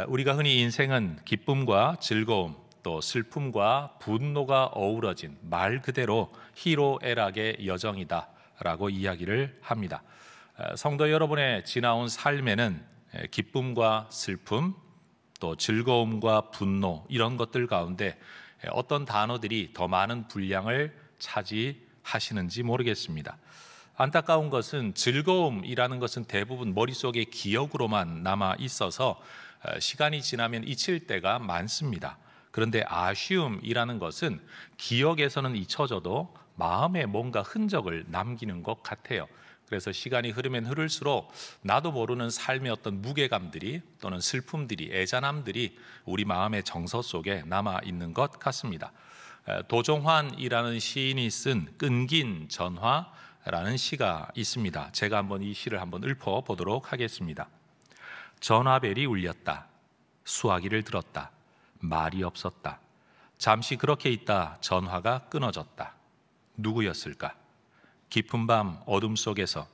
우리가 흔히 인생은 기쁨과 즐거움, 또 슬픔과 분노가 어우러진 말 그대로 희로애락의 여정이다라고 이야기를 합니다. 성도 여러분의 지나온 삶에는 기쁨과 슬픔, 또 즐거움과 분노 이런 것들 가운데 어떤 단어들이 더 많은 분량을 차지하시는지 모르겠습니다. 안타까운 것은 즐거움이라는 것은 대부분 머릿속에 기억으로만 남아 있어서 시간이 지나면 잊힐 때가 많습니다. 그런데 아쉬움이라는 것은 기억에서는 잊혀져도 마음에 뭔가 흔적을 남기는 것 같아요. 그래서 시간이 흐르면 흐를수록 나도 모르는 삶의 어떤 무게감들이 또는 슬픔들이, 애잔함들이 우리 마음의 정서 속에 남아 있는 것 같습니다. 도종환이라는 시인이 쓴 끊긴 전화라는 시가 있습니다. 제가 한번 이 시를 한번 읊어보도록 하겠습니다. 전화벨이 울렸다. 수화기를 들었다. 말이 없었다. 잠시 그렇게 있다 전화가 끊어졌다. 누구였을까? 깊은 밤 어둠 속에서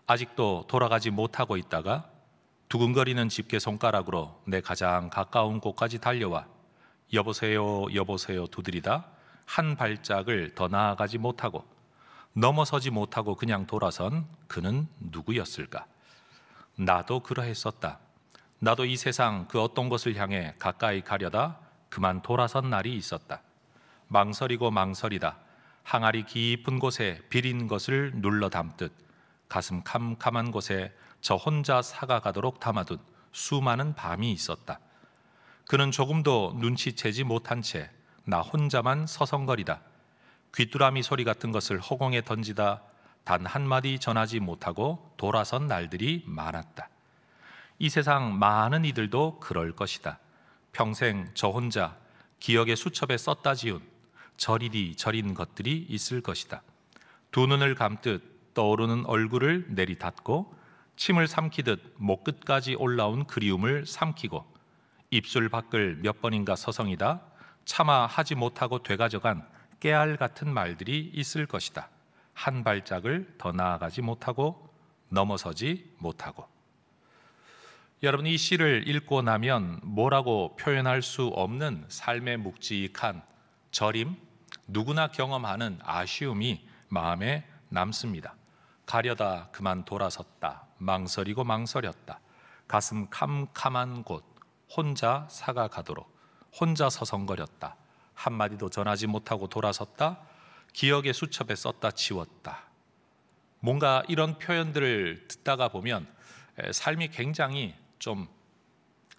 아직도 돌아가지 못하고 있다가 두근거리는 집게 손가락으로 내 가장 가까운 곳까지 달려와 여보세요 여보세요 두드리다 한 발짝을 더 나아가지 못하고 넘어서지 못하고 그냥 돌아선 그는 누구였을까? 나도 그러했었다. 나도 이 세상 그 어떤 것을 향해 가까이 가려다 그만 돌아선 날이 있었다. 망설이고 망설이다 항아리 깊은 곳에 비린 것을 눌러 담듯 가슴 캄캄한 곳에 저 혼자 사가가도록 담아둔 수많은 밤이 있었다. 그는 조금도 눈치채지 못한 채 나 혼자만 서성거리다 귀뚜라미 소리 같은 것을 허공에 던지다 단 한마디 전하지 못하고 돌아선 날들이 많았다. 이 세상 많은 이들도 그럴 것이다. 평생 저 혼자 기억의 수첩에 썼다 지운 저리디 저린 것들이 있을 것이다. 두 눈을 감듯 떠오르는 얼굴을 내리닫고 침을 삼키듯 목 끝까지 올라온 그리움을 삼키고 입술 밖을 몇 번인가 서성이다 차마 하지 못하고 되가져간 깨알 같은 말들이 있을 것이다. 한 발짝을 더 나아가지 못하고 넘어서지 못하고. 여러분, 이 시를 읽고 나면 뭐라고 표현할 수 없는 삶의 묵직한 저림, 누구나 경험하는 아쉬움이 마음에 남습니다. 가려다 그만 돌아섰다. 망설이고 망설였다. 가슴 캄캄한 곳 혼자 사가가도록 혼자 서성거렸다. 한마디도 전하지 못하고 돌아섰다. 기억의 수첩에 썼다 치웠다. 뭔가 이런 표현들을 듣다가 보면 삶이 굉장히 좀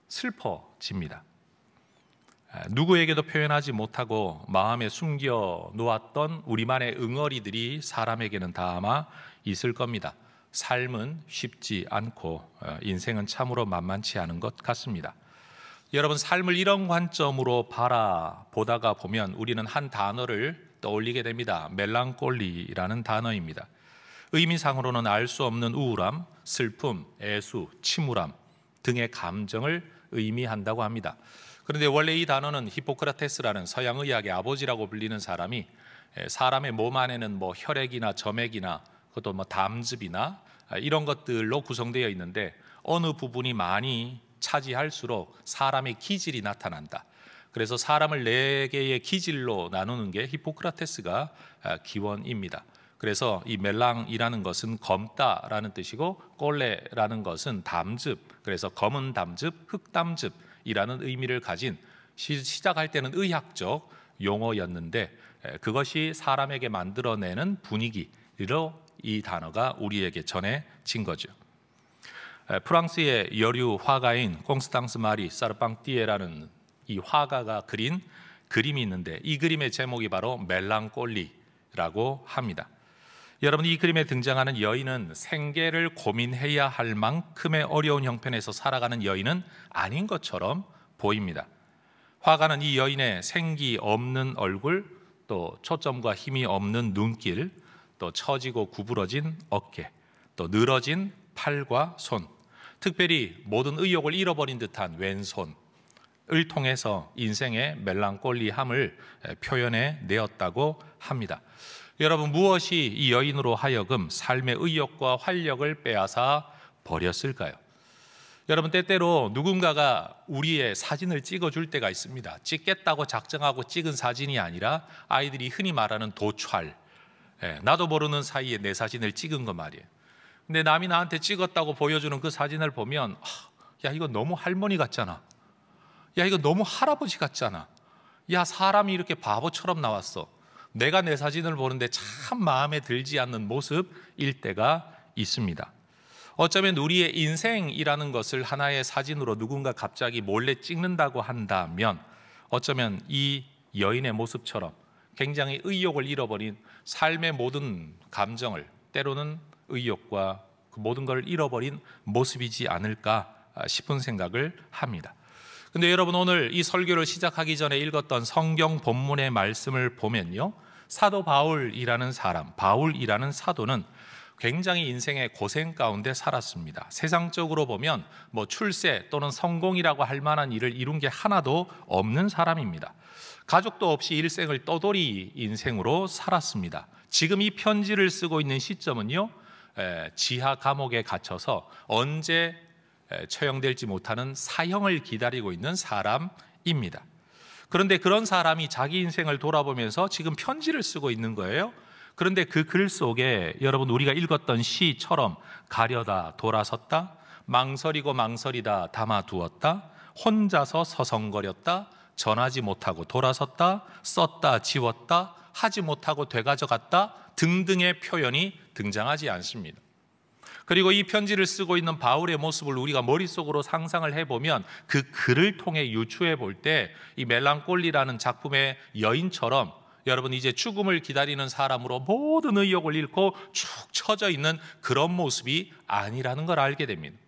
슬퍼집니다. 누구에게도 표현하지 못하고 마음에 숨겨 놓았던 우리만의 응어리들이 사람에게는 다 아마 있을 겁니다. 삶은 쉽지 않고 인생은 참으로 만만치 않은 것 같습니다. 여러분, 삶을 이런 관점으로 바라보다가 보면 우리는 한 단어를 떠올리게 됩니다. 멜랑콜리라는 단어입니다. 의미상으로는 알 수 없는 우울함, 슬픔, 애수, 침울함 등의 감정을 의미한다고 합니다. 그런데 원래 이 단어는 히포크라테스라는 서양의학의 아버지라고 불리는 사람이 사람의 몸 안에는 혈액이나 점액이나 그것도 담즙이나 이런 것들로 구성되어 있는데 어느 부분이 많이 차지할수록 사람의 기질이 나타난다. 그래서 사람을 4개의 기질로 나누는 게 히포크라테스가 기원입니다. 그래서 이 멜랑이라는 것은 검다라는 뜻이고 꼴레라는 것은 담즙, 그래서 검은 담즙, 흑담즙이라는 의미를 가진 시작할 때는 의학적 용어였는데 그것이 사람에게 만들어내는 분위기로 이 단어가 우리에게 전해진 거죠. 프랑스의 여류 화가인 콩스탕스 마리 사르팡띠에라는 이 화가가 그린 그림이 있는데 이 그림의 제목이 바로 멜랑콜리라고 합니다. 여러분, 이 그림에 등장하는 여인은 생계를 고민해야 할 만큼의 어려운 형편에서 살아가는 여인은 아닌 것처럼 보입니다. 화가는 이 여인의 생기 없는 얼굴, 또 초점과 힘이 없는 눈길, 또 처지고 구부러진 어깨, 또 늘어진 팔과 손, 특별히 모든 의욕을 잃어버린 듯한 왼손을 통해서 인생의 멜랑콜리함을 표현해 내었다고 합니다. 여러분, 무엇이 이 여인으로 하여금 삶의 의욕과 활력을 빼앗아 버렸을까요? 여러분, 때때로 누군가가 우리의 사진을 찍어줄 때가 있습니다. 찍겠다고 작정하고 찍은 사진이 아니라 아이들이 흔히 말하는 도촬, 나도 모르는 사이에 내 사진을 찍은 거 말이에요. 근데 남이 나한테 찍었다고 보여주는 그 사진을 보면 야, 이거 너무 할머니 같잖아. 야, 이거 너무 할아버지 같잖아. 야, 사람이 이렇게 바보처럼 나왔어. 내가 내 사진을 보는데 참 마음에 들지 않는 모습일 때가 있습니다. 어쩌면 우리의 인생이라는 것을 하나의 사진으로 누군가 갑자기 몰래 찍는다고 한다면 어쩌면 이 여인의 모습처럼 굉장히 의욕을 잃어버린 삶의 모든 감정을, 때로는 의욕과 그 모든 걸 잃어버린 모습이지 않을까 싶은 생각을 합니다. 근데 여러분, 오늘 이 설교를 시작하기 전에 읽었던 성경 본문의 말씀을 보면요, 사도 바울이라는 사람, 바울이라는 사도는 굉장히 인생의 고생 가운데 살았습니다. 세상적으로 보면 출세 또는 성공이라고 할 만한 일을 이룬 게 하나도 없는 사람입니다. 가족도 없이 일생을 떠돌이 인생으로 살았습니다. 지금 이 편지를 쓰고 있는 시점은요, 지하 감옥에 갇혀서 언제 처형될지 못하는 사형을 기다리고 있는 사람입니다. 그런데 그런 사람이 자기 인생을 돌아보면서 지금 편지를 쓰고 있는 거예요. 그런데 그 글 속에 여러분, 우리가 읽었던 시처럼 가려다 돌아섰다, 망설이고 망설이다 담아두었다, 혼자서 서성거렸다, 전하지 못하고 돌아섰다, 썼다 지웠다, 하지 못하고 되가져갔다 등등의 표현이 등장하지 않습니다. 그리고 이 편지를 쓰고 있는 바울의 모습을 우리가 머릿속으로 상상을 해보면 그 글을 통해 유추해 볼 때 이 멜랑콜리라는 작품의 여인처럼 여러분, 이제 죽음을 기다리는 사람으로 모든 의욕을 잃고 축 처져 있는 그런 모습이 아니라는 걸 알게 됩니다.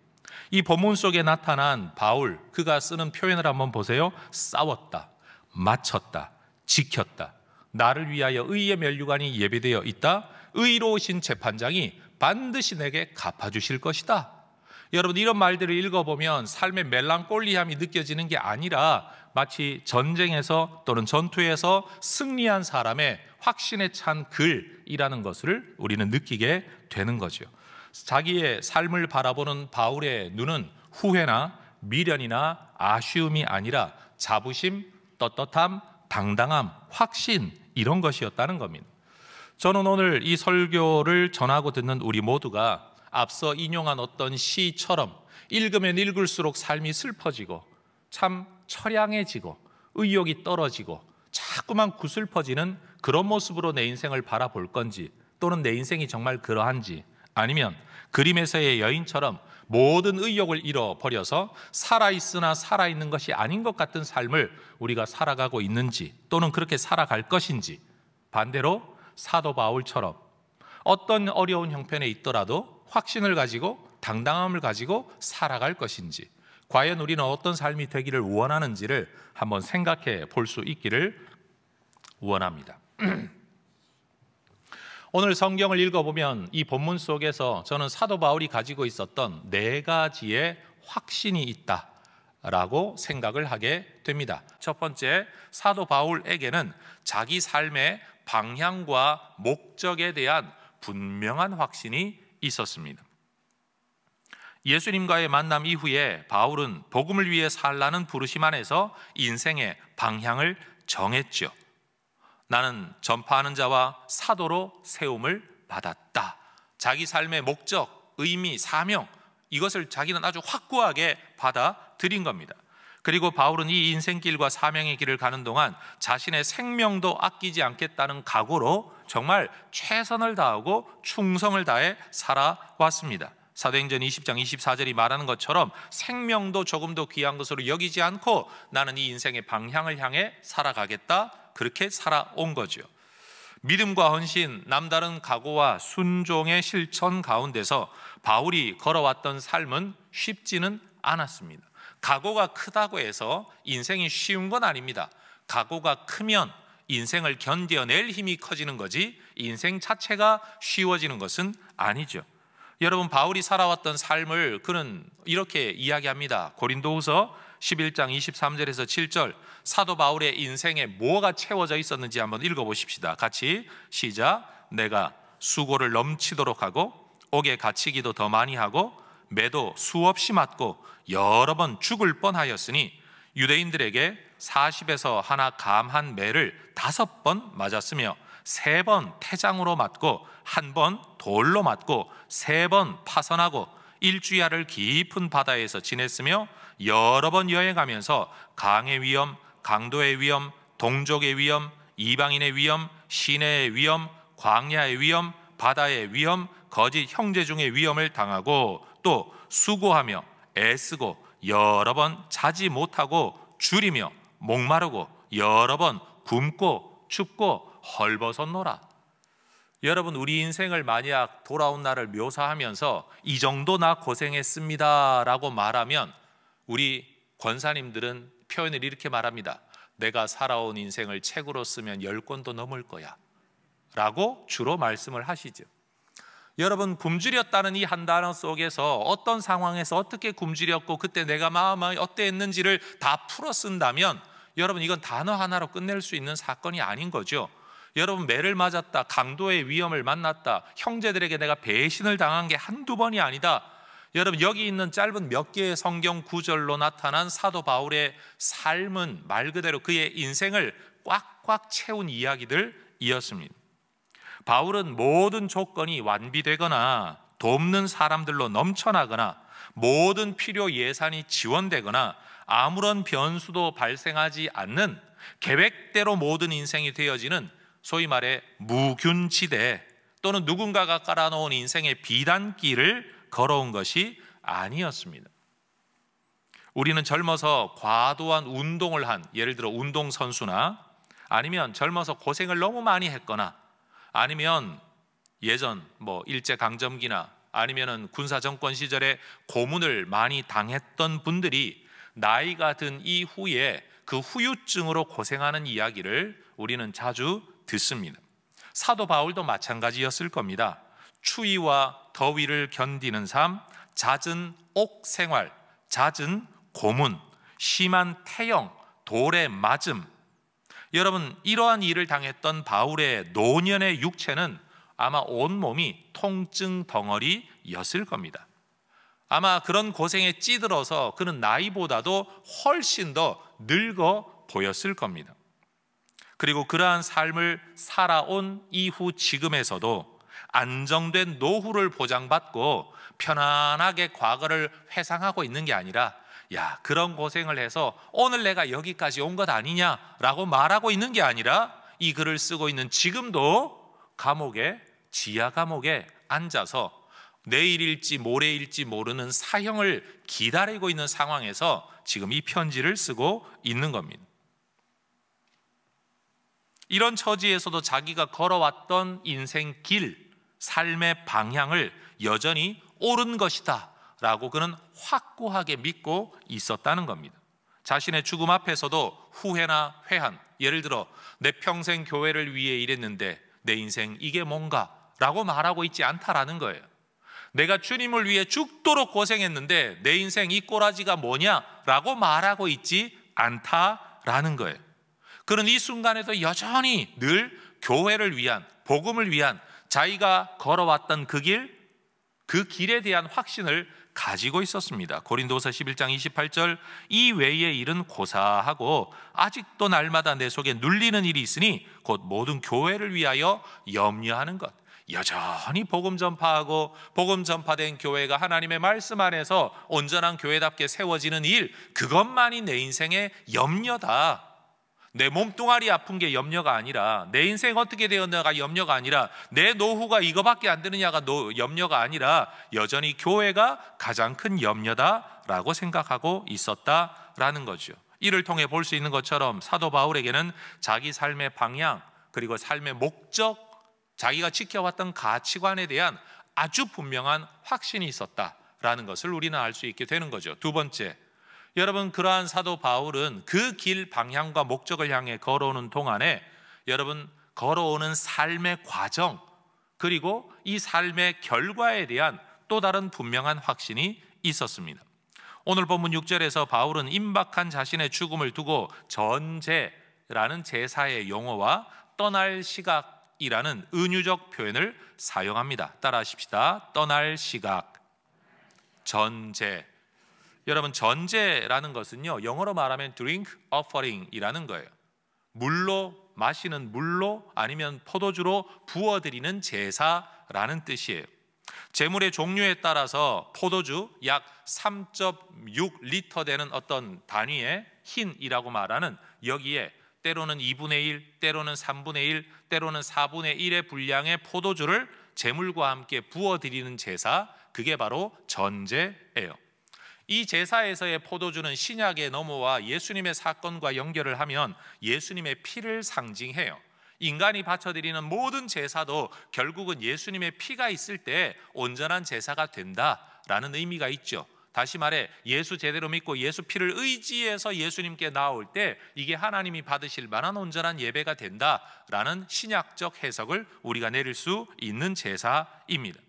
이 본문 속에 나타난 바울, 그가 쓰는 표현을 한번 보세요. 싸웠다, 맞췄다, 지켰다, 나를 위하여 의의 면류관이 예비되어 있다, 의로우신 재판장이 반드시 내게 갚아주실 것이다. 여러분, 이런 말들을 읽어보면 삶의 멜랑콜리함이 느껴지는 게 아니라 마치 전쟁에서 또는 전투에서 승리한 사람의 확신에 찬 글이라는 것을 우리는 느끼게 되는 거죠. 자기의 삶을 바라보는 바울의 눈은 후회나 미련이나 아쉬움이 아니라 자부심, 떳떳함, 당당함, 확신, 이런 것이었다는 겁니다. 저는 오늘 이 설교를 전하고 듣는 우리 모두가 앞서 인용한 어떤 시처럼 읽으면 읽을수록 삶이 슬퍼지고 참 처량해지고 의욕이 떨어지고 자꾸만 구슬퍼지는 그런 모습으로 내 인생을 바라볼 건지, 또는 내 인생이 정말 그러한지, 아니면 그림에서의 여인처럼 모든 의욕을 잃어버려서 살아있으나 살아있는 것이 아닌 것 같은 삶을 우리가 살아가고 있는지, 또는 그렇게 살아갈 것인지, 반대로 사도 바울처럼 어떤 어려운 형편에 있더라도 확신을 가지고 당당함을 가지고 살아갈 것인지, 과연 우리는 어떤 삶이 되기를 원하는지를 한번 생각해 볼 수 있기를 원합니다. 오늘 성경을 읽어보면 이 본문 속에서 저는 사도 바울이 가지고 있었던 4가지의 확신이 있다라고 생각을 하게 됩니다. 첫 번째, 사도 바울에게는 자기 삶의 방향과 목적에 대한 분명한 확신이 있었습니다. 예수님과의 만남 이후에 바울은 복음을 위해 살라는 부르심 안에서 인생의 방향을 정했죠. 나는 전파하는 자와 사도로 세움을 받았다. 자기 삶의 목적, 의미, 사명, 이것을 자기는 아주 확고하게 받아들인 겁니다. 그리고 바울은 이 인생길과 사명의 길을 가는 동안 자신의 생명도 아끼지 않겠다는 각오로 정말 최선을 다하고 충성을 다해 살아왔습니다. 사도행전 20장 24절이 말하는 것처럼 생명도 조금도 귀한 것으로 여기지 않고 나는 이 인생의 방향을 향해 살아가겠다, 그렇게 살아온 거죠. 믿음과 헌신, 남다른 각오와 순종의 실천 가운데서 바울이 걸어왔던 삶은 쉽지는 않았습니다. 각오가 크다고 해서 인생이 쉬운 건 아닙니다. 각오가 크면 인생을 견뎌낼 힘이 커지는 거지 인생 자체가 쉬워지는 것은 아니죠. 여러분, 바울이 살아왔던 삶을 그는 이렇게 이야기합니다. 고린도후서 11장 23절에서 7절, 사도 바울의 인생에 뭐가 채워져 있었는지 한번 읽어보십시다. 같이 시작. 내가 수고를 넘치도록 하고 옥에 갇히기도 더 많이 하고 매도 수없이 맞고 여러 번 죽을 뻔하였으니 유대인들에게 40에서 하나 감한 매를 5번 맞았으며 3번 태장으로 맞고 1번 돌로 맞고 3번 파선하고 일주야를 깊은 바다에서 지냈으며 여러 번 여행하면서 강의 위험, 강도의 위험, 동족의 위험, 이방인의 위험, 시내의 위험, 광야의 위험, 바다의 위험, 거짓 형제 중의 위험을 당하고 또 수고하며 애쓰고 여러 번 자지 못하고 줄이며 목마르고 여러 번 굶고 춥고 헐벗었노라. 여러분, 우리 인생을 만약 돌아온 날을 묘사하면서 이 정도 나 고생했습니다 라고 말하면 우리 권사님들은 표현을 이렇게 말합니다. 내가 살아온 인생을 책으로 쓰면 10권도 넘을 거야 라고 주로 말씀을 하시죠. 여러분, 굶주렸다는 이 한 단어 속에서 어떤 상황에서 어떻게 굶주렸고 그때 내가 마음이 어땠는지를 다 풀어 쓴다면 여러분, 이건 단어 하나로 끝낼 수 있는 사건이 아닌 거죠. 여러분, 매를 맞았다, 강도의 위험을 만났다, 형제들에게 내가 배신을 당한 게 한두 번이 아니다. 여러분, 여기 있는 짧은 몇 개의 성경 구절로 나타난 사도 바울의 삶은 말 그대로 그의 인생을 꽉꽉 채운 이야기들이었습니다. 바울은 모든 조건이 완비되거나 돕는 사람들로 넘쳐나거나 모든 필요 예산이 지원되거나 아무런 변수도 발생하지 않는 계획대로 모든 인생이 되어지는 소위 말해 무균지대 또는 누군가가 깔아놓은 인생의 비단길을 걸어온 것이 아니었습니다. 우리는 젊어서 과도한 운동을 한, 예를 들어 운동선수나 아니면 젊어서 고생을 너무 많이 했거나 아니면 예전 일제강점기나 아니면은 군사정권 시절에 고문을 많이 당했던 분들이 나이가 든 이후에 그 후유증으로 고생하는 이야기를 우리는 자주 듣습니다. 사도 바울도 마찬가지였을 겁니다. 추위와 더위를 견디는 삶, 잦은 옥 생활, 잦은 고문, 심한 태형, 돌에 맞음. 여러분, 이러한 일을 당했던 바울의 노년의 육체는 아마 온몸이 통증 덩어리였을 겁니다. 아마 그런 고생에 찌들어서 그는 나이보다도 훨씬 더 늙어 보였을 겁니다. 그리고 그러한 삶을 살아온 이후 지금에서도 안정된 노후를 보장받고 편안하게 과거를 회상하고 있는 게 아니라 야, 그런 고생을 해서 오늘 내가 여기까지 온 것 아니냐라고 말하고 있는 게 아니라 이 글을 쓰고 있는 지금도 지하 감옥에 앉아서 내일일지 모레일지 모르는 사형을 기다리고 있는 상황에서 지금 이 편지를 쓰고 있는 겁니다. 이런 처지에서도 자기가 걸어왔던 인생 길, 삶의 방향을 여전히 옳은 것이다 라고 그는 확고하게 믿고 있었다는 겁니다. 자신의 죽음 앞에서도 후회나 회한, 예를 들어 내 평생 교회를 위해 일했는데 내 인생 이게 뭔가 라고 말하고 있지 않다라는 거예요. 내가 주님을 위해 죽도록 고생했는데 내 인생 이 꼬라지가 뭐냐 라고 말하고 있지 않다라는 거예요. 그는 이 순간에도 여전히 늘 교회를 위한, 복음을 위한 자기가 걸어왔던 그 길에 대한 확신을 가지고 있었습니다. 고린도서 11장 28절, 이 외의 일은 고사하고 아직도 날마다 내 속에 눌리는 일이 있으니 곧 모든 교회를 위하여 염려하는 것. 여전히 복음 전파하고 복음 전파된 교회가 하나님의 말씀 안에서 온전한 교회답게 세워지는 일, 그것만이 내 인생의 염려다. 내 몸뚱아리 아픈 게 염려가 아니라, 내 인생 어떻게 되었냐가 염려가 아니라, 내 노후가 이거밖에 안 되느냐가 염려가 아니라 여전히 교회가 가장 큰 염려다라고 생각하고 있었다라는 거죠. 이를 통해 볼 수 있는 것처럼 사도 바울에게는 자기 삶의 방향, 그리고 삶의 목적, 자기가 지켜왔던 가치관에 대한 아주 분명한 확신이 있었다라는 것을 우리는 알 수 있게 되는 거죠. 두 번째, 여러분, 그러한 사도 바울은 그 길 방향과 목적을 향해 걸어오는 동안에 여러분 걸어오는 삶의 과정, 그리고 이 삶의 결과에 대한 또 다른 분명한 확신이 있었습니다. 오늘 본문 6절에서 바울은 임박한 자신의 죽음을 두고 전제라는 제사의 용어와 떠날 시각이라는 은유적 표현을 사용합니다. 따라하십시다. 떠날 시각, 전제. 여러분, 전제라는 것은요, 영어로 말하면 drink offering이라는 거예요. 물로, 마시는 물로, 아니면 포도주로 부어드리는 제사라는 뜻이에요. 제물의 종류에 따라서 포도주 약 3.6리터 되는 어떤 단위의 흰이라고 말하는, 여기에 때로는 2분의 1, 때로는 3분의 1, 때로는 4분의 1의 분량의 포도주를 제물과 함께 부어드리는 제사, 그게 바로 전제예요. 이 제사에서의 포도주는 신약에 넘어와 예수님의 사건과 연결을 하면 예수님의 피를 상징해요. 인간이 바쳐드리는 모든 제사도 결국은 예수님의 피가 있을 때 온전한 제사가 된다라는 의미가 있죠. 다시 말해, 예수 제대로 믿고 예수 피를 의지해서 예수님께 나올 때 이게 하나님이 받으실 만한 온전한 예배가 된다라는 신약적 해석을 우리가 내릴 수 있는 제사입니다.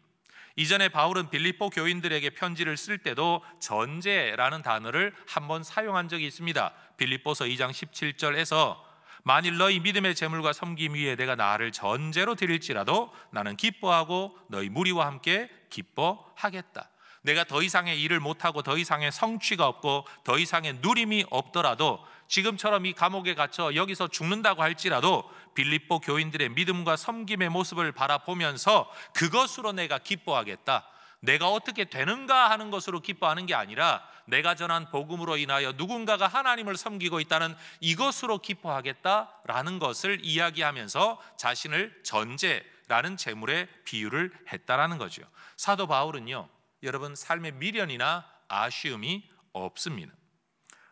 이전에 바울은 빌립보 교인들에게 편지를 쓸 때도 전제라는 단어를 한번 사용한 적이 있습니다. 빌립보서 2장 17절에서 만일 너희 믿음의 제물과 섬김 위에 내가 나를 전제로 드릴지라도 나는 기뻐하고 너희 무리와 함께 기뻐하겠다. 내가 더 이상의 일을 못하고 더 이상의 성취가 없고 더 이상의 누림이 없더라도, 지금처럼 이 감옥에 갇혀 여기서 죽는다고 할지라도 빌립보 교인들의 믿음과 섬김의 모습을 바라보면서 그것으로 내가 기뻐하겠다. 내가 어떻게 되는가 하는 것으로 기뻐하는 게 아니라 내가 전한 복음으로 인하여 누군가가 하나님을 섬기고 있다는 이것으로 기뻐하겠다라는 것을 이야기하면서 자신을 전제라는 제물에 비유를 했다라는 거죠. 사도 바울은요, 여러분, 삶에 미련이나 아쉬움이 없습니다.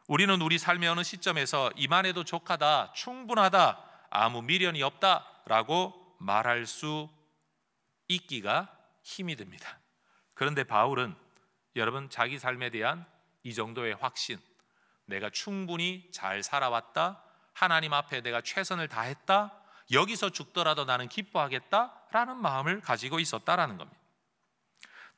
우리는 우리 삶의 어느 시점에서 이만해도 족하다, 충분하다, 아무 미련이 없다라고 말할 수 있기가 힘이 듭니다. 그런데 바울은 여러분, 자기 삶에 대한 이 정도의 확신, 내가 충분히 잘 살아왔다, 하나님 앞에 내가 최선을 다했다, 여기서 죽더라도 나는 기뻐하겠다라는 마음을 가지고 있었다라는 겁니다.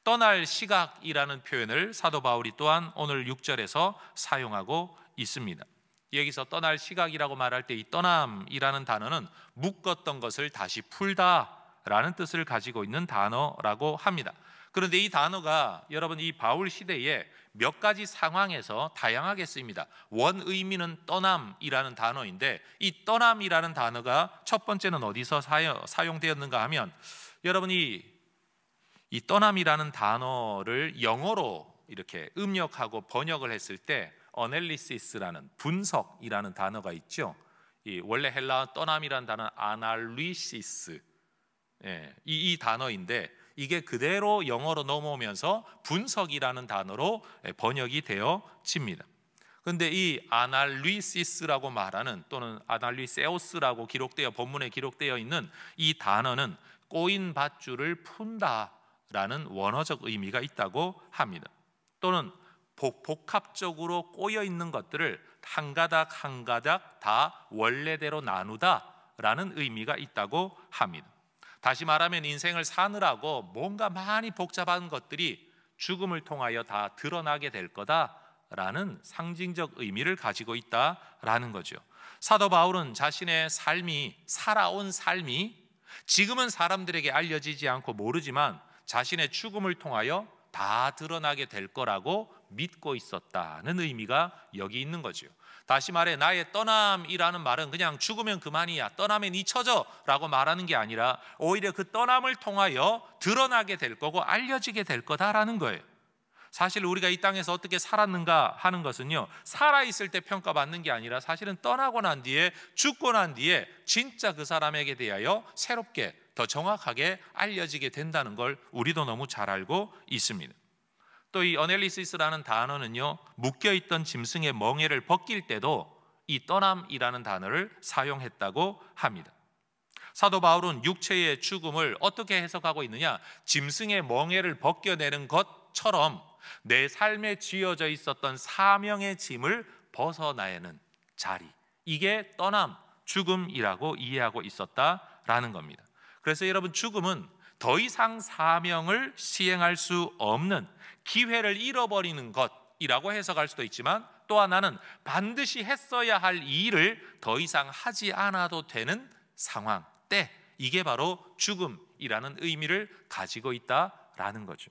떠날 시각이라는 표현을 사도 바울이 또한 오늘 6절에서 사용하고 있습니다. 여기서 떠날 시각이라고 말할 때 이 떠남이라는 단어는 묶었던 것을 다시 풀다라는 뜻을 가지고 있는 단어라고 합니다. 그런데 이 단어가 여러분, 이 바울 시대에 몇 가지 상황에서 다양하게 쓰입니다. 원 의미는 떠남이라는 단어인데, 이 떠남이라는 단어가 첫 번째는 어디서 사용되었는가 하면, 여러분이 이 떠남이라는 단어를 영어로 이렇게 음력하고 번역을 했을 때 어넬리시스라는 분석이라는 단어가 있죠. 이 원래 헬라어 떠남이라는 단어는 아날리시스, 이 단어인데 이게 그대로 영어로 넘어오면서 분석이라는 단어로 번역이 되어집니다. 그런데 이 아날리시스라고 말하는, 또는 아날리세오스라고 본문에 기록되어 있는 이 단어는 꼬인 밧줄을 푼다라는 원어적 의미가 있다고 합니다. 또는 복합적으로 꼬여 있는 것들을 한 가닥 한 가닥 다 원래대로 나누다라는 의미가 있다고 합니다. 다시 말하면 인생을 사느라고 뭔가 많이 복잡한 것들이 죽음을 통하여 다 드러나게 될 거다라는 상징적 의미를 가지고 있다라는 거죠. 사도 바울은 자신의 살아온 삶이 지금은 사람들에게 알려지지 않고 모르지만 자신의 죽음을 통하여 다 드러나게 될 거라고 믿고 있었다는 의미가 여기 있는 거죠. 다시 말해, 나의 떠남이라는 말은 그냥 죽으면 그만이야, 떠나면 잊혀져 라고 말하는 게 아니라 오히려 그 떠남을 통하여 드러나게 될 거고 알려지게 될 거다라는 거예요. 사실 우리가 이 땅에서 어떻게 살았는가 하는 것은요, 살아있을 때 평가받는 게 아니라 사실은 떠나고 난 뒤에, 죽고 난 뒤에 진짜 그 사람에게 대하여 새롭게 더 정확하게 알려지게 된다는 걸 우리도 너무 잘 알고 있습니다. 또 이 어넬리시스라는 단어는요, 묶여있던 짐승의 멍에를 벗길 때도 이 떠남이라는 단어를 사용했다고 합니다. 사도 바울은 육체의 죽음을 어떻게 해석하고 있느냐, 짐승의 멍에를 벗겨내는 것처럼 내 삶에 쥐어져 있었던 사명의 짐을 벗어나는 자리, 이게 떠남, 죽음이라고 이해하고 있었다라는 겁니다. 그래서 여러분, 죽음은 더 이상 사명을 시행할 수 없는, 기회를 잃어버리는 것이라고 해석할 수도 있지만, 또 하나는 반드시 했어야 할 일을 더 이상 하지 않아도 되는 상황 때, 이게 바로 죽음이라는 의미를 가지고 있다라는 거죠.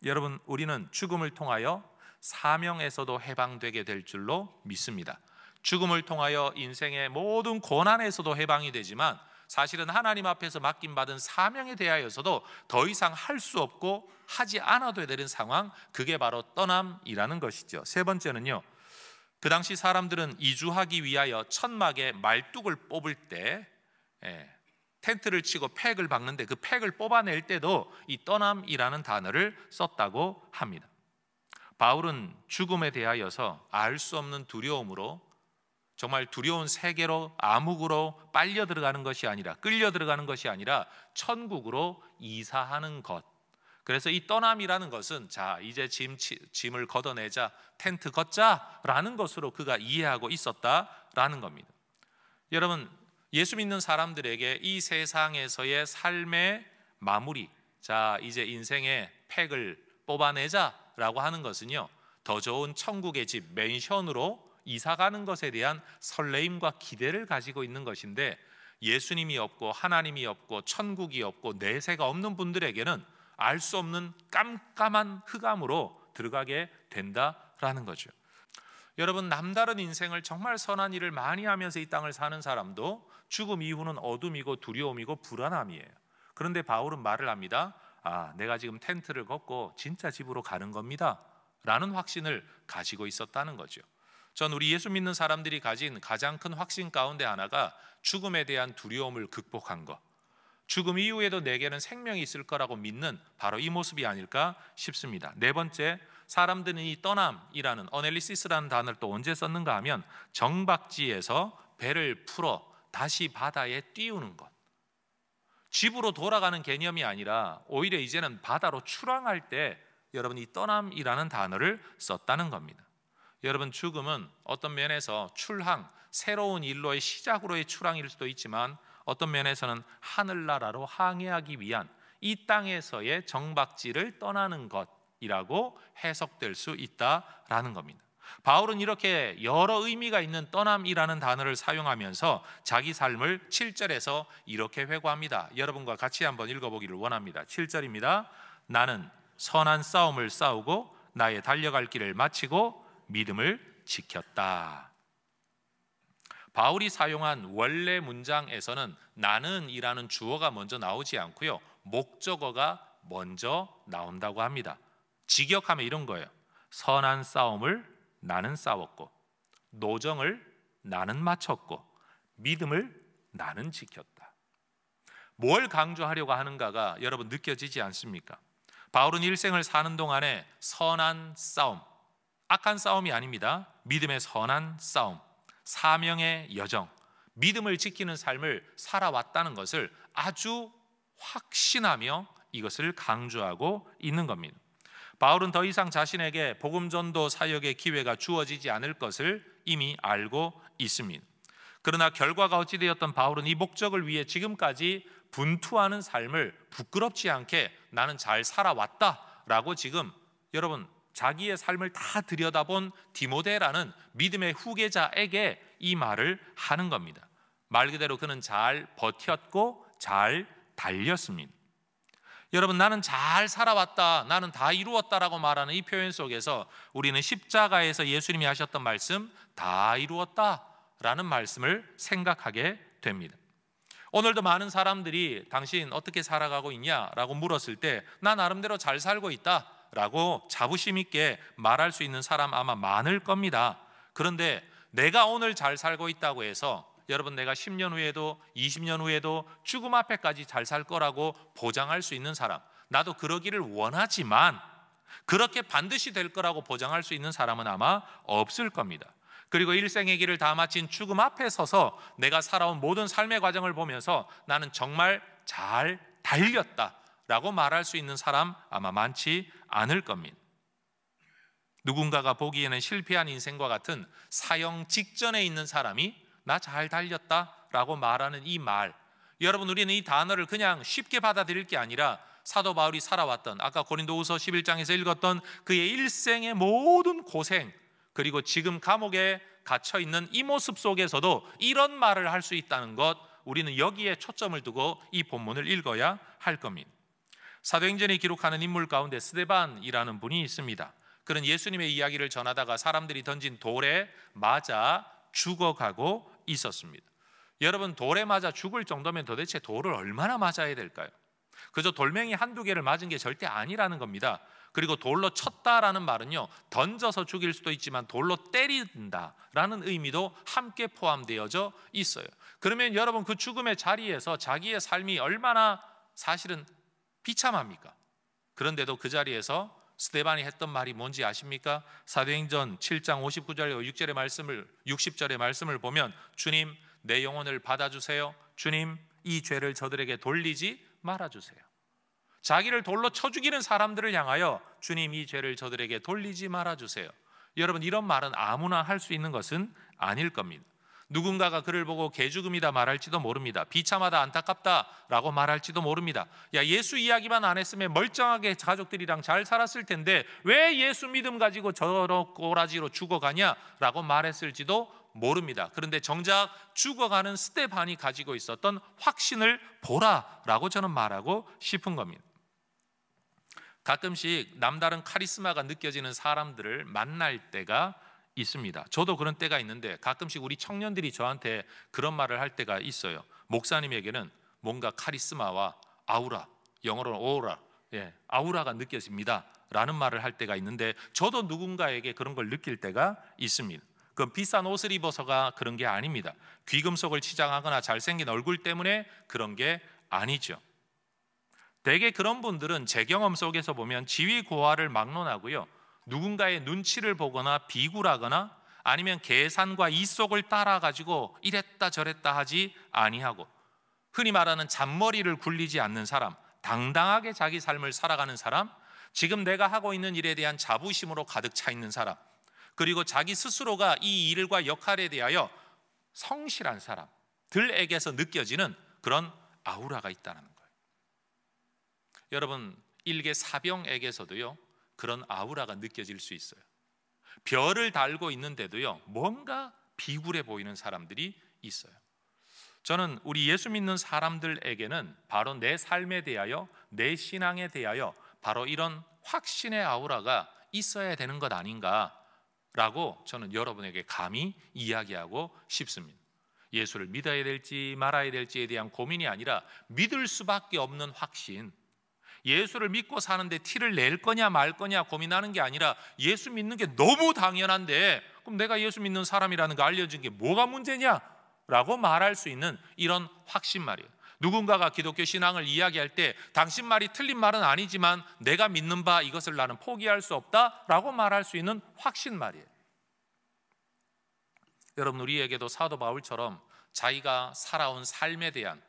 여러분, 우리는 죽음을 통하여 사명에서도 해방되게 될 줄로 믿습니다. 죽음을 통하여 인생의 모든 고난에서도 해방이 되지만 사실은 하나님 앞에서 맡김받은 사명에 대하여서도 더 이상 할 수 없고 하지 않아도 되는 상황, 그게 바로 떠남이라는 것이죠. 세 번째는요, 그 당시 사람들은 이주하기 위하여 천막에 말뚝을 뽑을 때 텐트를 치고 팩을 박는데 그 팩을 뽑아낼 때도 이 떠남이라는 단어를 썼다고 합니다. 바울은 죽음에 대하여서 알 수 없는 두려움으로, 정말 두려운 세계로, 암흑으로 빨려 들어가는 것이 아니라, 끌려 들어가는 것이 아니라 천국으로 이사하는 것. 그래서 이 떠남이라는 것은 자, 이제 짐을 걷어내자, 텐트 걷자라는 것으로 그가 이해하고 있었다라는 겁니다. 여러분, 예수 믿는 사람들에게 이 세상에서의 삶의 마무리, 자, 이제 인생의 팩을 뽑아내자라고 하는 것은요, 더 좋은 천국의 집, 맨션으로 이사가는 것에 대한 설레임과 기대를 가지고 있는 것인데, 예수님이 없고 하나님이 없고 천국이 없고 내세가 없는 분들에게는 알 수 없는 깜깜한 흑암으로 들어가게 된다라는 거죠. 여러분, 남다른 인생을 정말 선한 일을 많이 하면서 이 땅을 사는 사람도 죽음 이후는 어둠이고 두려움이고 불안함이에요. 그런데 바울은 말을 합니다. 내가 지금 텐트를 걷고 진짜 집으로 가는 겁니다 라는 확신을 가지고 있었다는 거죠. 전 우리 예수 믿는 사람들이 가진 가장 큰 확신 가운데 하나가 죽음에 대한 두려움을 극복한 것, 죽음 이후에도 내게는 생명이 있을 거라고 믿는 바로 이 모습이 아닐까 싶습니다. 네 번째, 사람들은 이 떠남이라는 어넬리시스라는 단어를 또 언제 썼는가 하면 정박지에서 배를 풀어 다시 바다에 띄우는 것, 집으로 돌아가는 개념이 아니라 오히려 이제는 바다로 출항할 때 여러분 이 떠남이라는 단어를 썼다는 겁니다. 여러분, 죽음은 어떤 면에서 출항, 새로운 일로의 시작으로의 출항일 수도 있지만 어떤 면에서는 하늘나라로 항해하기 위한 이 땅에서의 정박지를 떠나는 것이라고 해석될 수 있다라는 겁니다. 바울은 이렇게 여러 의미가 있는 떠남이라는 단어를 사용하면서 자기 삶을 7절에서 이렇게 회고합니다. 여러분과 같이 한번 읽어보기를 원합니다. 7절입니다. 나는 선한 싸움을 싸우고 나의 달려갈 길을 마치고 믿음을 지켰다. 바울이 사용한 원래 문장에서는 나는 이라는 주어가 먼저 나오지 않고요, 목적어가 먼저 나온다고 합니다. 직역하면 이런 거예요. 선한 싸움을 나는 싸웠고, 노정을 나는 마쳤고, 믿음을 나는 지켰다. 뭘 강조하려고 하는가가 여러분 느껴지지 않습니까? 바울은 일생을 사는 동안에 선한 싸움, 악한 싸움이 아닙니다. 믿음의 선한 싸움, 사명의 여정, 믿음을 지키는 삶을 살아왔다는 것을 아주 확신하며 이것을 강조하고 있는 겁니다. 바울은 더 이상 자신에게 복음 전도 사역의 기회가 주어지지 않을 것을 이미 알고 있습니다. 그러나 결과가 어찌 되었던 바울은 이 목적을 위해 지금까지 분투하는 삶을 부끄럽지 않게 나는 잘 살아왔다라고 지금 여러분 자기의 삶을 다 들여다본 디모데라는 믿음의 후계자에게 이 말을 하는 겁니다. 말 그대로 그는 잘 버텼고 잘 달렸습니다. 여러분, 나는 잘 살아왔다, 나는 다 이루었다라고 말하는 이 표현 속에서 우리는 십자가에서 예수님이 하셨던 말씀, 다 이루었다라는 말씀을 생각하게 됩니다. 오늘도 많은 사람들이 당신 어떻게 살아가고 있냐라고 물었을 때 나 나름대로 잘 살고 있다 라고 자부심 있게 말할 수 있는 사람 아마 많을 겁니다. 그런데 내가 오늘 잘 살고 있다고 해서 여러분 내가 10년 후에도 20년 후에도 죽음 앞에까지 잘 살 거라고 보장할 수 있는 사람, 나도 그러기를 원하지만 그렇게 반드시 될 거라고 보장할 수 있는 사람은 아마 없을 겁니다. 그리고 일생의 길을 다 마친 죽음 앞에 서서 내가 살아온 모든 삶의 과정을 보면서 나는 정말 잘 달렸다 라고 말할 수 있는 사람 아마 많지 않을 겁니다. 누군가가 보기에는 실패한 인생과 같은 사형 직전에 있는 사람이 나 잘 달렸다 라고 말하는 이 말, 여러분 우리는 이 단어를 그냥 쉽게 받아들일 게 아니라 사도 바울이 살아왔던 아까 고린도후서 11장에서 읽었던 그의 일생의 모든 고생, 그리고 지금 감옥에 갇혀 있는 이 모습 속에서도 이런 말을 할 수 있다는 것, 우리는 여기에 초점을 두고 이 본문을 읽어야 할 겁니다. 사도행전이 기록하는 인물 가운데 스데반이라는 분이 있습니다. 그는 예수님의 이야기를 전하다가 사람들이 던진 돌에 맞아 죽어가고 있었습니다. 여러분, 돌에 맞아 죽을 정도면 도대체 돌을 얼마나 맞아야 될까요? 그저 돌멩이 한두 개를 맞은 게 절대 아니라는 겁니다. 그리고 돌로 쳤다라는 말은요, 던져서 죽일 수도 있지만 돌로 때린다라는 의미도 함께 포함되어져 있어요. 그러면 여러분, 그 죽음의 자리에서 자기의 삶이 얼마나 사실은 비참합니까? 그런데도 그 자리에서 스데반이 했던 말이 뭔지 아십니까? 사도행전 7장 59절 6절의 말씀을 60절의 말씀을 보면, 주님, 내 영혼을 받아주세요. 주님, 이 죄를 저들에게 돌리지 말아주세요. 자기를 돌로 쳐 죽이는 사람들을 향하여 주님, 이 죄를 저들에게 돌리지 말아주세요. 여러분, 이런 말은 아무나 할 수 있는 것은 아닐 겁니다. 누군가가 그를 보고 개죽음이다 말할지도 모릅니다. 비참하다, 안타깝다 라고 말할지도 모릅니다. 야, 예수 이야기만 안 했으면 멀쩡하게 가족들이랑 잘 살았을 텐데 왜 예수 믿음 가지고 저런 꼬라지로 죽어가냐 라고 말했을지도 모릅니다. 그런데 정작 죽어가는 스데반이 가지고 있었던 확신을 보라라고 저는 말하고 싶은 겁니다. 가끔씩 남다른 카리스마가 느껴지는 사람들을 만날 때가 있습니다. 저도 그런 때가 있는데 가끔씩 우리 청년들이 저한테 그런 말을 할 때가 있어요. 목사님에게는 뭔가 카리스마와 아우라, 영어로는 오라, 아우라가 느껴집니다 라는 말을 할 때가 있는데, 저도 누군가에게 그런 걸 느낄 때가 있습니다. 그건 비싼 옷을 입어서가 그런 게 아닙니다. 귀금속을 치장하거나 잘생긴 얼굴 때문에 그런 게 아니죠. 대개 그런 분들은 제 경험 속에서 보면 지위고하를 막론하고요, 누군가의 눈치를 보거나 비굴하거나 아니면 계산과 이속을 따라가지고 이랬다 저랬다 하지 아니하고, 흔히 말하는 잔머리를 굴리지 않는 사람, 당당하게 자기 삶을 살아가는 사람, 지금 내가 하고 있는 일에 대한 자부심으로 가득 차 있는 사람, 그리고 자기 스스로가 이 일과 역할에 대하여 성실한 사람들에게서 느껴지는 그런 아우라가 있다는 거예요. 여러분, 일개 사병에게서도요, 그런 아우라가 느껴질 수 있어요. 별을 달고 있는데도요, 뭔가 비굴해 보이는 사람들이 있어요. 저는 우리 예수 믿는 사람들에게는 바로 내 삶에 대하여, 내 신앙에 대하여 바로 이런 확신의 아우라가 있어야 되는 것 아닌가라고 저는 여러분에게 감히 이야기하고 싶습니다. 예수를 믿어야 될지 말아야 될지에 대한 고민이 아니라 믿을 수밖에 없는 확신, 예수를 믿고 사는데 티를 낼 거냐 말 거냐 고민하는 게 아니라 예수 믿는 게 너무 당연한데 그럼 내가 예수 믿는 사람이라는 거 알려준 게 뭐가 문제냐라고 말할 수 있는 이런 확신 말이에요. 누군가가 기독교 신앙을 이야기할 때 당신 말이 틀린 말은 아니지만 내가 믿는 바 이것을 나는 포기할 수 없다라고 말할 수 있는 확신 말이에요. 여러분, 우리에게도 사도 바울처럼 자기가 살아온 삶에 대한,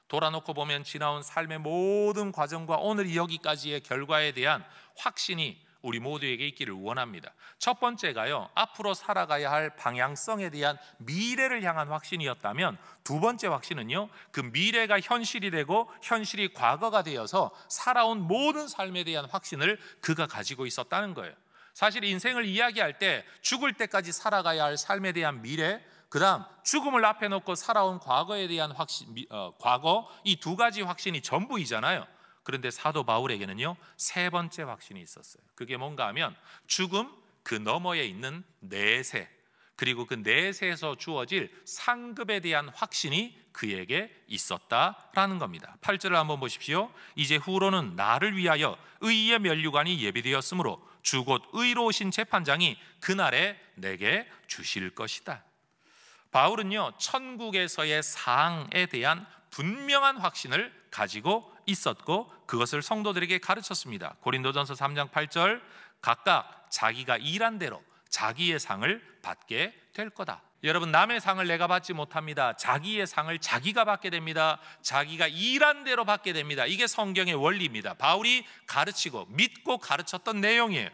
돌아놓고 보면 지나온 삶의 모든 과정과 오늘 여기까지의 결과에 대한 확신이 우리 모두에게 있기를 원합니다. 첫 번째가요, 앞으로 살아가야 할 방향성에 대한 미래를 향한 확신이었다면, 두 번째 확신은요, 그 미래가 현실이 되고 현실이 과거가 되어서 살아온 모든 삶에 대한 확신을 그가 가지고 있었다는 거예요. 사실 인생을 이야기할 때 죽을 때까지 살아가야 할 삶에 대한 미래, 그 다음 죽음을 앞에 놓고 살아온 과거에 대한 확신, 과거, 이 두 가지 확신이 전부이잖아요. 그런데 사도 바울에게는요, 세 번째 확신이 있었어요. 그게 뭔가 하면 죽음 그 너머에 있는 내세, 그리고 그 내세에서 주어질 상급에 대한 확신이 그에게 있었다라는 겁니다. 8절을 한번 보십시오. 이제 후로는 나를 위하여 의의 면류관이 예비되었으므로 주 곧 의로우신 재판장이 그날에 내게 주실 것이다. 바울은요, 천국에서의 상에 대한 분명한 확신을 가지고 있었고 그것을 성도들에게 가르쳤습니다. 고린도전서 3장 8절, 각각 자기가 일한 대로 자기의 상을 받게 될 거다. 여러분, 남의 상을 내가 받지 못합니다. 자기의 상을 자기가 받게 됩니다. 자기가 일한 대로 받게 됩니다. 이게 성경의 원리입니다. 바울이 가르치고 믿고 가르쳤던 내용이에요.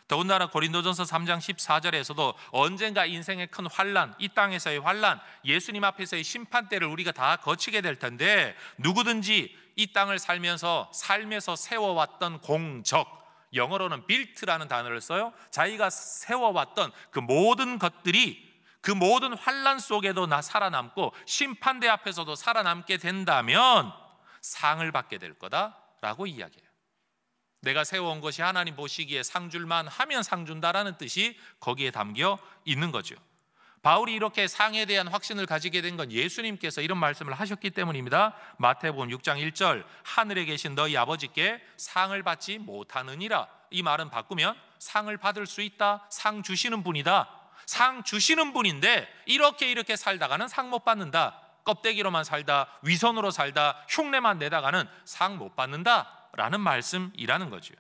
더군다나 고린도전서 3장 14절에서도 언젠가 인생의 큰 환난, 이 땅에서의 환난, 예수님 앞에서의 심판대를 우리가 다 거치게 될 텐데 누구든지 이 땅을 살면서 삶에서 세워왔던 공적, 영어로는 built라는 단어를 써요. 자기가 세워왔던 그 모든 것들이 그 모든 환난 속에도 살아남고 심판대 앞에서도 살아남게 된다면 상을 받게 될 거다 라고 이야기해요. 내가 세워온 것이 하나님 보시기에 상 줄만 하면 상 준다라는 뜻이 거기에 담겨 있는 거죠. 바울이 이렇게 상에 대한 확신을 가지게 된 건 예수님께서 이런 말씀을 하셨기 때문입니다. 마태복음 6장 1절, 하늘에 계신 너희 아버지께 상을 받지 못하느니라. 이 말은 바꾸면 상을 받을 수 있다, 상 주시는 분이다. 상 주시는 분인데 이렇게 살다가는 상 못 받는다. 껍데기로만 살다, 위선으로 살다, 흉내만 내다가는 상 못 받는다 라는 말씀이라는 거죠.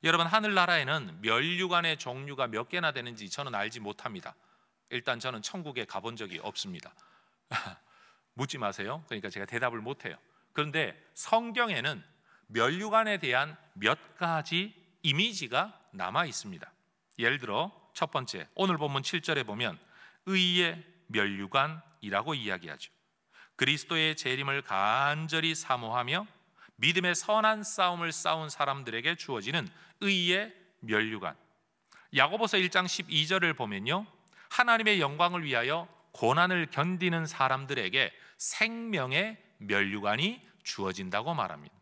여러분, 하늘나라에는 면류관의 종류가 몇 개나 되는지 저는 알지 못합니다. 일단 저는 천국에 가본 적이 없습니다. 묻지 마세요. 그러니까 제가 대답을 못해요. 그런데 성경에는 면류관에 대한 몇 가지 이미지가 남아 있습니다. 예를 들어 첫 번째, 오늘 본문 7절에 보면 의의 면류관이라고 이야기하죠. 그리스도의 재림을 간절히 사모하며 믿음의 선한 싸움을 싸운 사람들에게 주어지는 의의 면류관. 야고보서 1장 12절을 보면요, 하나님의 영광을 위하여 고난을 견디는 사람들에게 생명의 면류관이 주어진다고 말합니다.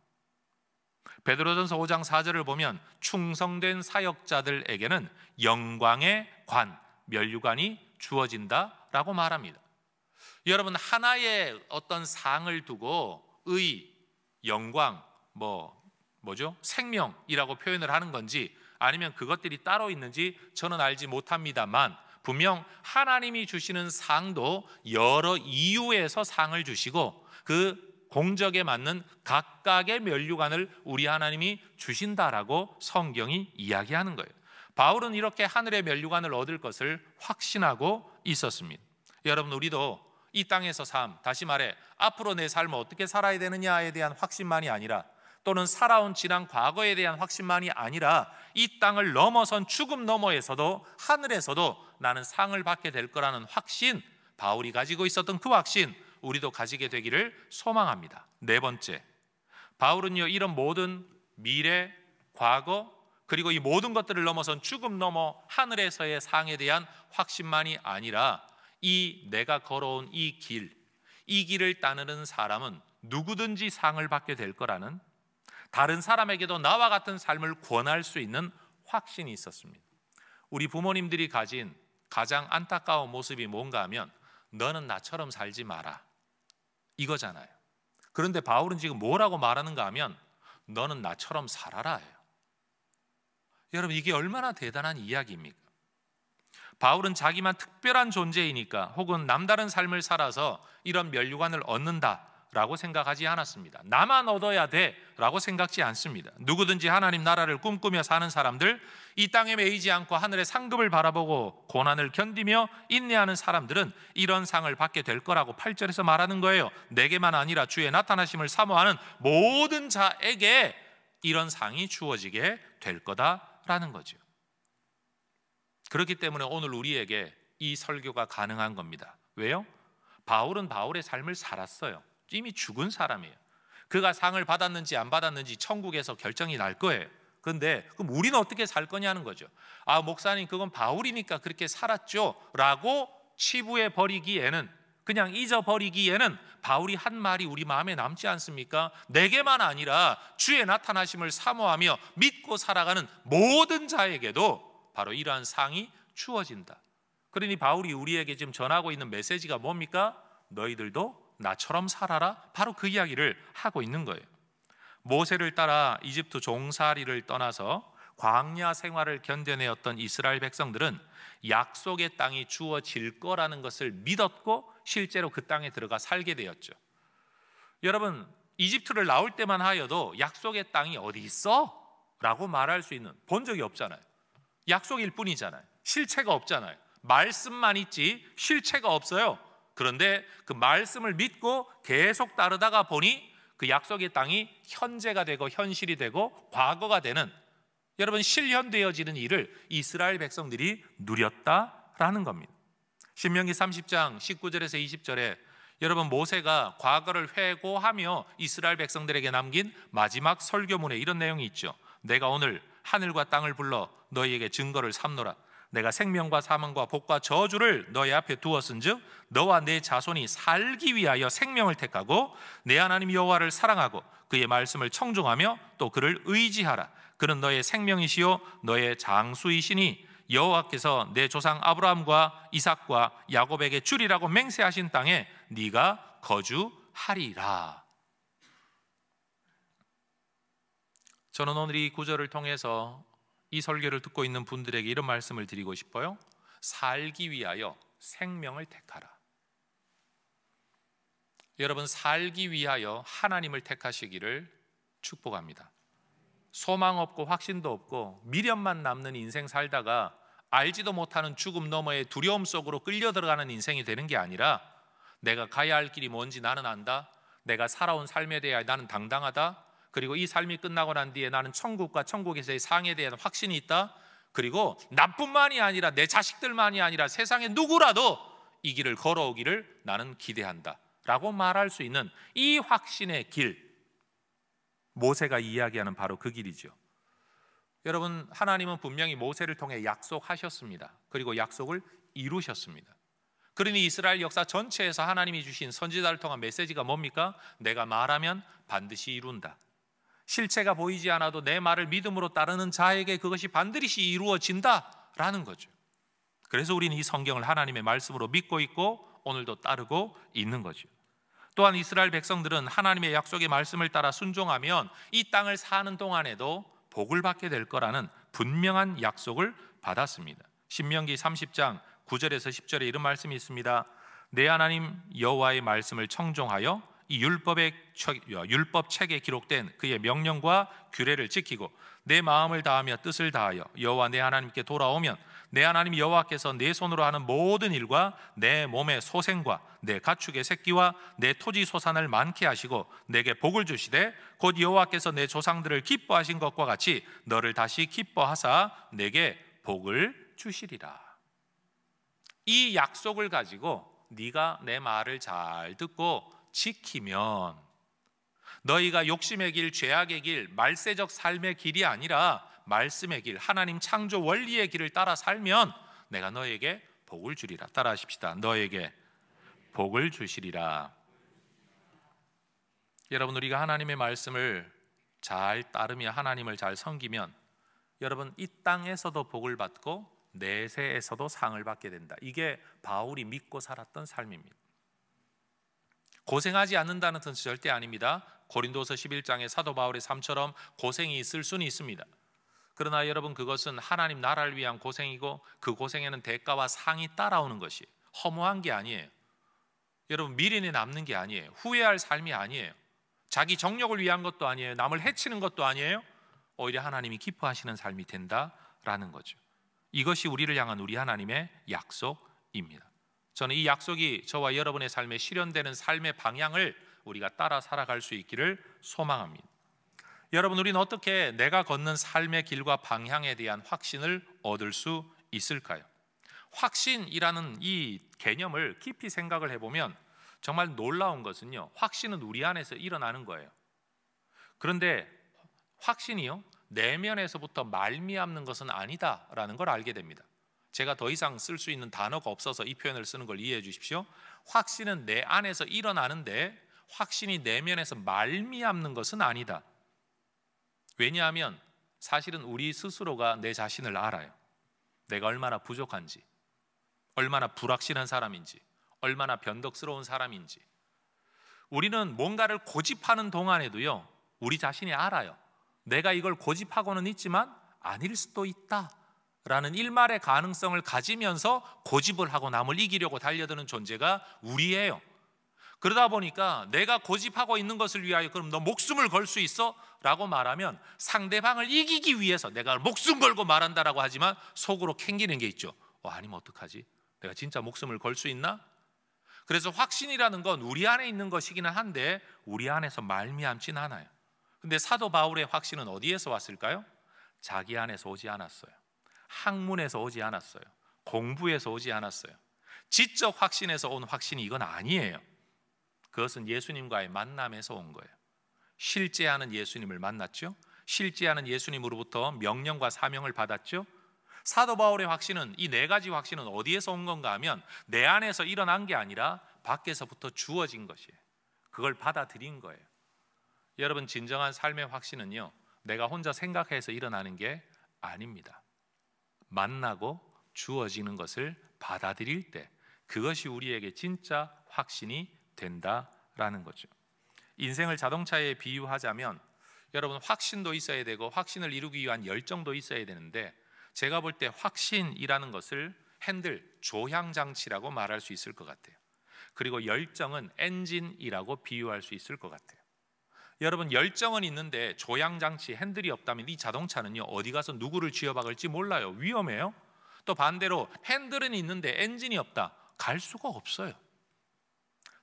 베드로전서 5장 4절을 보면 충성된 사역자들에게는 영광의 관, 면류관이 주어진다라고 말합니다. 여러분, 하나의 어떤 상을 두고 의, 영광, 생명이라고 표현을 하는 건지 아니면 그것들이 따로 있는지 저는 알지 못합니다만, 분명 하나님이 주시는 상도 여러 이유에서 상을 주시고 그 공적에 맞는 각각의 면류관을 우리 하나님이 주신다라고 성경이 이야기하는 거예요. 바울은 이렇게 하늘의 면류관을 얻을 것을 확신하고 있었습니다. 여러분, 우리도 이 땅에서 삶, 다시 말해 앞으로 내 삶을 어떻게 살아야 되느냐에 대한 확신만이 아니라, 또는 살아온 지난 과거에 대한 확신만이 아니라 이 땅을 넘어선 죽음 너머에서도 하늘에서도 나는 상을 받게 될 거라는 확신, 바울이 가지고 있었던 그 확신 우리도 가지게 되기를 소망합니다. 네 번째, 바울은요, 이런 모든 미래, 과거, 그리고 이 모든 것들을 넘어선 죽음 너머 하늘에서의 상에 대한 확신만이 아니라 이 내가 걸어온 이 길을 따르는 사람은 누구든지 상을 받게 될 거라는, 다른 사람에게도 나와 같은 삶을 권할 수 있는 확신이 있었습니다. 우리 부모님들이 가진 가장 안타까운 모습이 뭔가 하면 너는 나처럼 살지 마라, 이거잖아요. 그런데 바울은 지금 뭐라고 말하는가 하면 너는 나처럼 살아라 해요. 여러분, 이게 얼마나 대단한 이야기입니까? 바울은 자기만 특별한 존재이니까 혹은 남다른 삶을 살아서 이런 면류관을 얻는다라고 생각하지 않았습니다. 나만 얻어야 돼라고 생각지 않습니다. 누구든지 하나님 나라를 꿈꾸며 사는 사람들, 이 땅에 매이지 않고 하늘의 상급을 바라보고 고난을 견디며 인내하는 사람들은 이런 상을 받게 될 거라고 8절에서 말하는 거예요. 내게만 아니라 주의 나타나심을 사모하는 모든 자에게 이런 상이 주어지게 될 거다라는 거죠. 그렇기 때문에 오늘 우리에게 이 설교가 가능한 겁니다. 왜요? 바울은 바울의 삶을 살았어요. 이미 죽은 사람이에요. 그가 상을 받았는지 안 받았는지 천국에서 결정이 날 거예요. 그런데 그럼 우리는 어떻게 살 거냐는 거죠. 아, 목사님, 그건 바울이니까 그렇게 살았죠 라고 치부해 버리기에는, 그냥 잊어버리기에는 바울이 한 말이 우리 마음에 남지 않습니까? 내게만 아니라 주의 나타나심을 사모하며 믿고 살아가는 모든 자에게도 바로 이러한 상이 주어진다. 그러니 바울이 우리에게 지금 전하고 있는 메시지가 뭡니까? 너희들도 나처럼 살아라. 바로 그 이야기를 하고 있는 거예요. 모세를 따라 이집트 종살이를 떠나서 광야 생활을 견뎌내었던 이스라엘 백성들은 약속의 땅이 주어질 거라는 것을 믿었고 실제로 그 땅에 들어가 살게 되었죠. 여러분, 이집트를 나올 때만 하여도 약속의 땅이 어디 있어? 라고 말할 수 있는, 본 적이 없잖아요. 약속일 뿐이잖아요. 실체가 없잖아요. 말씀만 있지 실체가 없어요. 그런데 그 말씀을 믿고 계속 따르다가 보니 그 약속의 땅이 현재가 되고 현실이 되고 과거가 되는, 여러분, 실현되어지는 일을 이스라엘 백성들이 누렸다라는 겁니다. 신명기 30장 19절에서 20절에 여러분, 모세가 과거를 회고하며 이스라엘 백성들에게 남긴 마지막 설교문에 이런 내용이 있죠. 내가 오늘 하늘과 땅을 불러 너희에게 증거를 삼노라. 내가 생명과 사망과 복과 저주를 너희 앞에 두었은즉 너와 내 자손이 살기 위하여 생명을 택하고 내 하나님 여호와를 사랑하고 그의 말씀을 청종하며 또 그를 의지하라. 그는 너의 생명이시요 너의 장수이시니 여호와께서 내 조상 아브라함과 이삭과 야곱에게 주리라고 맹세하신 땅에 네가 거주하리라. 저는 오늘 이 구절을 통해서 이 설교를 듣고 있는 분들에게 이런 말씀을 드리고 싶어요. 살기 위하여 생명을 택하라. 여러분, 살기 위하여 하나님을 택하시기를 축복합니다. 소망 없고 확신도 없고 미련만 남는 인생 살다가 알지도 못하는 죽음 너머의 두려움 속으로 끌려 들어가는 인생이 되는 게 아니라 내가 가야 할 길이 뭔지 나는 안다. 내가 살아온 삶에 대해 나는 당당하다. 그리고 이 삶이 끝나고 난 뒤에 나는 천국과 천국에서의 상에 대한 확신이 있다. 그리고 나뿐만이 아니라 내 자식들만이 아니라 세상의 누구라도 이 길을 걸어오기를 나는 기대한다 라고 말할 수 있는 이 확신의 길, 모세가 이야기하는 바로 그 길이죠. 여러분, 하나님은 분명히 모세를 통해 약속하셨습니다. 그리고 약속을 이루셨습니다. 그러니 이스라엘 역사 전체에서 하나님이 주신 선지자를 통한 메시지가 뭡니까? 내가 말하면 반드시 이룬다. 실체가 보이지 않아도 내 말을 믿음으로 따르는 자에게 그것이 반드시 이루어진다라는 거죠. 그래서 우리는 이 성경을 하나님의 말씀으로 믿고 있고 오늘도 따르고 있는 거죠. 또한 이스라엘 백성들은 하나님의 약속의 말씀을 따라 순종하면 이 땅을 사는 동안에도 복을 받게 될 거라는 분명한 약속을 받았습니다. 신명기 30장 9절에서 10절에 이런 말씀이 있습니다. 내 하나님 여호와의 말씀을 청종하여 이 율법책에 기록된 그의 명령과 규례를 지키고 내 마음을 다하며 뜻을 다하여 여호와 내 하나님께 돌아오면 내 하나님 여호와께서 내 손으로 하는 모든 일과 내 몸의 소생과 내 가축의 새끼와 내 토지 소산을 많게 하시고 내게 복을 주시되 곧 여호와께서 내 조상들을 기뻐하신 것과 같이 너를 다시 기뻐하사 내게 복을 주시리라. 이 약속을 가지고 네가 내 말을 잘 듣고 지키면 너희가 욕심의 길, 죄악의 길, 말세적 삶의 길이 아니라 말씀의 길, 하나님 창조 원리의 길을 따라 살면 내가 너에게 복을 주리라. 따라 하십시다. 너에게 복을 주시리라. 여러분, 우리가 하나님의 말씀을 잘 따르며 하나님을 잘 섬기면 여러분 이 땅에서도 복을 받고 내세에서도 상을 받게 된다. 이게 바울이 믿고 살았던 삶입니다. 고생하지 않는다는 뜻은 절대 아닙니다. 고린도서 11장의 사도 바울의 삶처럼 고생이 있을 수는 있습니다. 그러나 여러분, 그것은 하나님 나라를 위한 고생이고 그 고생에는 대가와 상이 따라오는 것이 허무한 게 아니에요. 여러분, 미련이 남는 게 아니에요. 후회할 삶이 아니에요. 자기 정력을 위한 것도 아니에요. 남을 해치는 것도 아니에요. 오히려 하나님이 기뻐하시는 삶이 된다라는 거죠. 이것이 우리를 향한 우리 하나님의 약속입니다. 저는 이 약속이 저와 여러분의 삶에 실현되는 삶의 방향을 우리가 따라 살아갈 수 있기를 소망합니다. 여러분, 우리는 어떻게 내가 걷는 삶의 길과 방향에 대한 확신을 얻을 수 있을까요? 확신이라는 이 개념을 깊이 생각을 해보면 정말 놀라운 것은요, 확신은 우리 안에서 일어나는 거예요. 그런데 확신이요, 내면에서부터 말미암는 것은 아니다라는 걸 알게 됩니다. 제가 더 이상 쓸 수 있는 단어가 없어서 이 표현을 쓰는 걸 이해해 주십시오. 확신은 내 안에서 일어나는데 확신이 내면에서 말미암는 것은 아니다. 왜냐하면 사실은 우리 스스로가 내 자신을 알아요. 내가 얼마나 부족한지, 얼마나 불확실한 사람인지, 얼마나 변덕스러운 사람인지. 우리는 뭔가를 고집하는 동안에도요, 우리 자신이 알아요. 내가 이걸 고집하고는 있지만 아닐 수도 있다 라는 일말의 가능성을 가지면서 고집을 하고 남을 이기려고 달려드는 존재가 우리예요. 그러다 보니까 내가 고집하고 있는 것을 위하여 그럼 너 목숨을 걸 수 있어? 라고 말하면 상대방을 이기기 위해서 내가 목숨 걸고 말한다라고 하지만 속으로 캥기는 게 있죠. 아니면 어떡하지? 내가 진짜 목숨을 걸 수 있나? 그래서 확신이라는 건 우리 안에 있는 것이기는 한데 우리 안에서 말미암진 않아요. 근데 사도 바울의 확신은 어디에서 왔을까요? 자기 안에서 오지 않았어요. 학문에서 오지 않았어요. 공부에서 오지 않았어요. 지적 확신에서 온 확신이 이건 아니에요. 그것은 예수님과의 만남에서 온 거예요. 실제하는 예수님을 만났죠. 실제하는 예수님으로부터 명령과 사명을 받았죠. 사도 바울의 확신은, 이 네 가지 확신은 어디에서 온 건가 하면 내 안에서 일어난 게 아니라 밖에서부터 주어진 것이에요. 그걸 받아들인 거예요. 여러분, 진정한 삶의 확신은요, 내가 혼자 생각해서 일어나는 게 아닙니다. 만나고 주어지는 것을 받아들일 때, 그것이 우리에게 진짜 확신이 된다라는 거죠. 인생을 자동차에 비유하자면 여러분, 확신도 있어야 되고 확신을 이루기 위한 열정도 있어야 되는데, 제가 볼 때 확신이라는 것을 핸들, 조향장치라고 말할 수 있을 것 같아요. 그리고 열정은 엔진이라고 비유할 수 있을 것 같아요. 여러분, 열정은 있는데 조향장치, 핸들이 없다면 이 자동차는요, 어디 가서 누구를 쥐어박을지 몰라요. 위험해요. 또 반대로 핸들은 있는데 엔진이 없다, 갈 수가 없어요.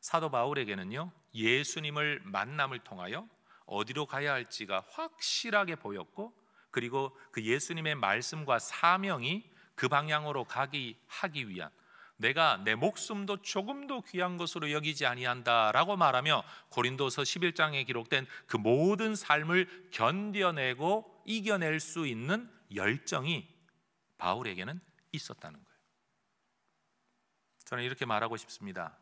사도 바울에게는요, 예수님을 만남을 통하여 어디로 가야 할지가 확실하게 보였고, 그리고 그 예수님의 말씀과 사명이 그 방향으로 하기 위한, 내가 내 목숨도 조금도 귀한 것으로 여기지 아니한다라고 말하며 고린도서 11장에 기록된 그 모든 삶을 견뎌내고 이겨낼 수 있는 열정이 바울에게는 있었다는 거예요. 저는 이렇게 말하고 싶습니다.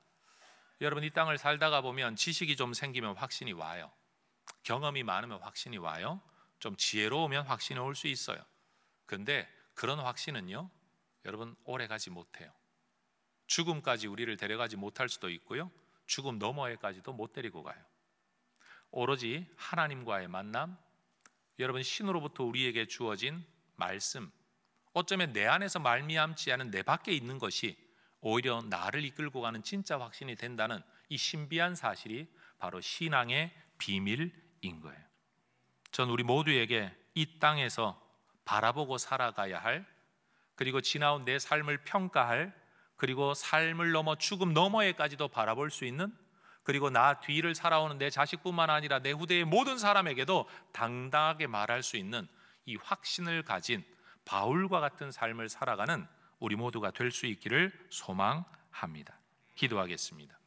여러분, 이 땅을 살다가 보면 지식이 좀 생기면 확신이 와요. 경험이 많으면 확신이 와요. 좀 지혜로우면 확신이 올 수 있어요. 그런데 그런 확신은요, 여러분, 오래 가지 못해요. 죽음까지 우리를 데려가지 못할 수도 있고요, 죽음 너머에까지도 못 데리고 가요. 오로지 하나님과의 만남, 여러분, 신으로부터 우리에게 주어진 말씀, 어쩌면 내 안에서 말미암지 않은 내 밖에 있는 것이 오히려 나를 이끌고 가는 진짜 확신이 된다는 이 신비한 사실이 바로 신앙의 비밀인 거예요. 전 우리 모두에게 이 땅에서 바라보고 살아가야 할, 그리고 지나온 내 삶을 평가할, 그리고 삶을 넘어 죽음 너머에까지도 바라볼 수 있는, 그리고 나 뒤를 살아오는 내 자식뿐만 아니라 내 후대의 모든 사람에게도 당당하게 말할 수 있는 이 확신을 가진 바울과 같은 삶을 살아가는 우리 모두가 될 수 있기를 소망합니다. 기도하겠습니다.